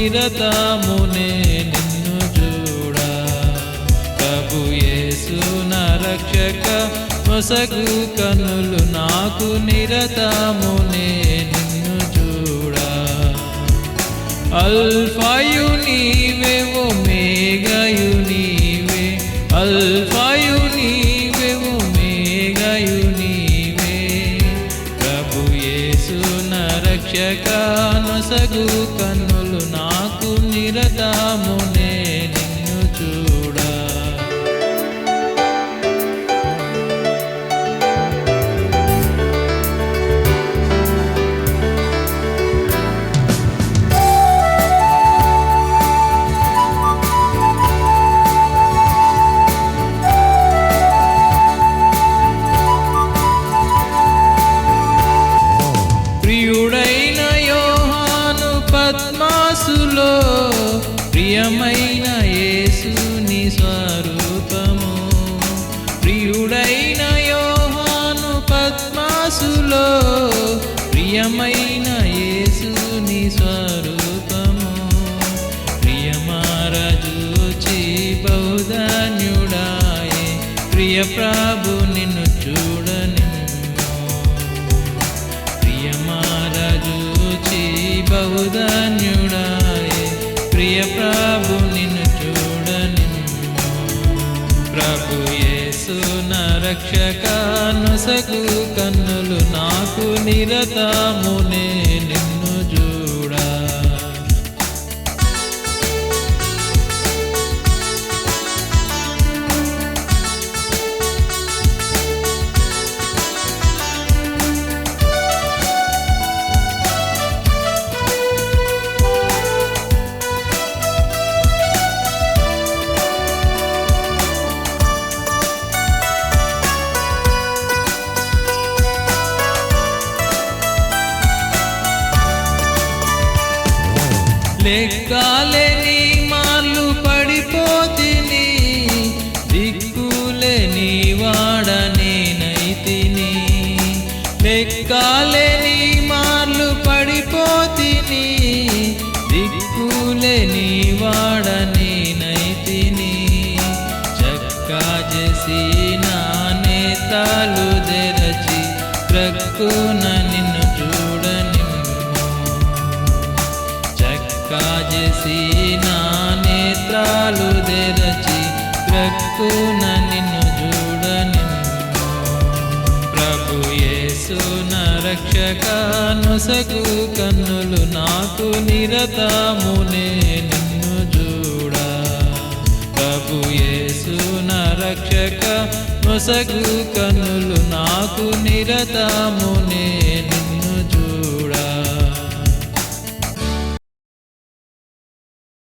నిరతమునే నిన్ను చూడా. ప్రభు యేసు నా రక్షక నొసగు కన్నులు నాకు నిరతమునే నిన్ను చూడా. అల్ఫాయు నీవే ఒమేగాయు నీవే, అల్ఫాయు నీవే ఒమేగాయు నీవే. ప్రభు యేసు నా రక్షక నొసగు కన్నులు నాకు నిరతమునే నిన్ను చూడా. ప్రియుడైన యోహాను పద్మాసులో ప్రియమైన యేసుని స్వరూపము. ప్రియుడైన యోహాను పద్మాసులో ప్రియమైన యేసుని స్వరూపము. ప్రియమారజూచి బహుధన్యుడాయే, ప్రియ ప్రభు నిన్ను చూడని. ప్రియమారజూచి బహుధన్యుడాయే, ప్రియ ప్రభు నిన్ను చూడని. ప్రభు యేసు నా రక్షక నొసగు కన్నులు నాకు నిరతమునే నిన్ను చూడా. లెక్కలేని మార్లు పడిపోతిని, దిక్కులేని వాడనేనైతిని. లెక్కలేని మార్లు పడిపోతిని, దిక్కులేని వాడనేనైతిని. చక్కా చేసి నా నేతాలు తెరచి ప్రక్కున నిన్ను చూడని. కాజేసి నా నేత్రాలు తెరచి ప్రక్కున నిన్ను చూడని. ప్రభు యేసు నా రక్షక నొసగు కన్నులు నాకు నిరతమునే నిన్ను చూడా. ప్రభు యేసు నా రక్షక నొసగు కన్నులు నాకు నిరతమునే